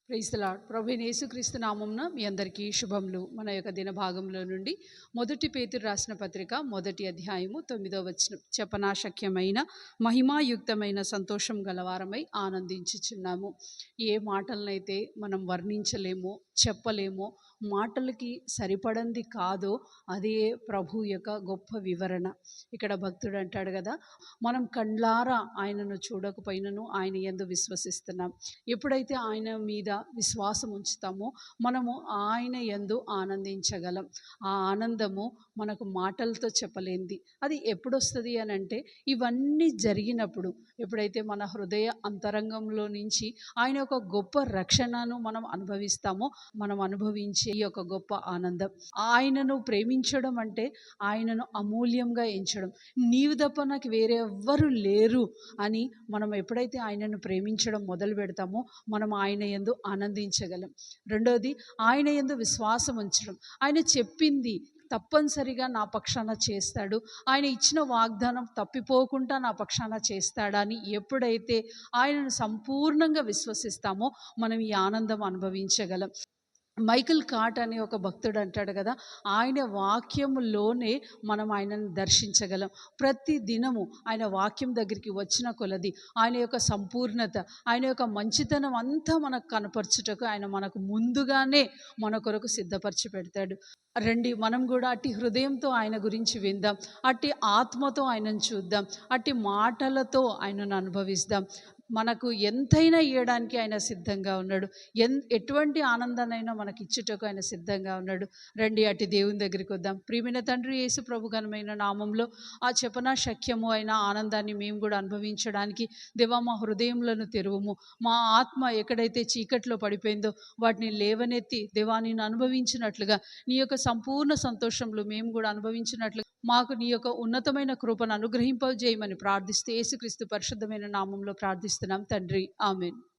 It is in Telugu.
Praise the lord. ప్రభువైన యేసుక్రీస్తు నామమున మీ అందరికీ శుభములు. మన యొక్క దిన భాగంలో నుండి మొదటి పేతురు రాసిన పత్రిక 1వ అధ్యాయము 9వ వచనం. చెప్పనాశక్యమైన మహిమాయుక్తమైన సంతోషం గలవారమై ఆనందించుచున్నాము. ఏ మాటలనైతే మనం వర్ణించలేమో, చెప్పలేమో, మాటలకి సరిపడంది కాదో అదే ప్రభు యొక్క గొప్ప వివరణ. ఇక్కడ భక్తుడు అంటాడు కదా, మనం కండ్లారా ఆయనను చూడకపోయినను ఆయన యందు విశ్వసిస్తున్నాం. ఎప్పుడైతే ఆయన మీద విశ్వాసం ఉంచుతామో మనము ఆయన యందు ఆనందించగలం. ఆ ఆనందము మనకు మాటలతో చెప్పలేంది. అది ఎప్పుడు వస్తుంది అని అంటే, ఇవన్నీ జరిగినప్పుడు, ఎప్పుడైతే మన హృదయ అంతరంగంలో నుంచి ఆయన యొక్క గొప్ప రక్షణను మనం అనుభవిస్తామో, మనం అనుభవించే ఈ యొక్క గొప్ప ఆనందం. ఆయనను ప్రేమించడం అంటే ఆయనను అమూల్యంగా ఎంచడం. నీవు తప్ప నాకు వేరే ఎవ్వరు లేరు అని మనం ఎప్పుడైతే ఆయనను ప్రేమించడం మొదలు పెడతామో మనం ఆయన యందు ఆనందించగలం. రెండోది, ఆయన యందు విశ్వాసం ఉంచడం. ఆయన చెప్పింది తప్పనిసరిగా నా పక్షాన చేస్తాడు, ఆయన ఇచ్చిన వాగ్దానం తప్పిపోకుండా నా పక్షాన చేస్తాడని ఎప్పుడైతే ఆయనను సంపూర్ణంగా విశ్వసిస్తామో మనం ఈ ఆనందం అనుభవించగలం. మైకల్ కాట్ అనే ఒక భక్తుడు అంటాడు కదా, ఆయన వాక్యములోనే మనం ఆయనను దర్శించగలం. ప్రతి దినము ఆయన వాక్యం దగ్గరికి వచ్చిన కొలది ఆయన యొక్క సంపూర్ణత, ఆయన యొక్క మంచితనం అంతా మనకు కనపరచుటకు ఆయన మనకు ముందుగానే మన కొరకు సిద్ధపరిచి పెడతాడు. రండి, మనం కూడా అట్టి హృదయంతో ఆయన గురించి విందాం, అట్టి ఆత్మతో ఆయనను చూద్దాం, అట్టి మాటలతో ఆయనను అనుభవిస్తాం. మనకు ఎంతైనా ఇవ్వడానికి ఆయన సిద్ధంగా ఉన్నాడు. ఎటువంటి ఆనందాన్నైనా మనకి ఇచ్చుటకు ఆయన సిద్ధంగా ఉన్నాడు. రండి, అటు దేవుని దగ్గరికి వద్దాం. ప్రియమైన తండ్రి యేసు ప్రభు ఘనమైన నామంలో ఆ చెప్పనా శక్యము అయిన ఆనందాన్ని మేము కూడా అనుభవించడానికి దేవా మా హృదయములను తెరువుము. మా ఆత్మ ఎక్కడైతే చీకట్లో పడిపోయిందో వాటిని లేవనెత్తి దేవా నేను అనుభవించినట్లుగా నీ యొక్క సంపూర్ణ సంతోషంలో మేము కూడా అనుభవించినట్లు మాకు నీ యొక్క ఉన్నతమైన కృపను అనుగ్రహింపజేయమని ప్రార్థిస్తూ యేసుక్రీస్తు పరిశుద్ధమైన నామంలో ప్రార్థిస్తున్నాం తండ్రి. ఆమేన్.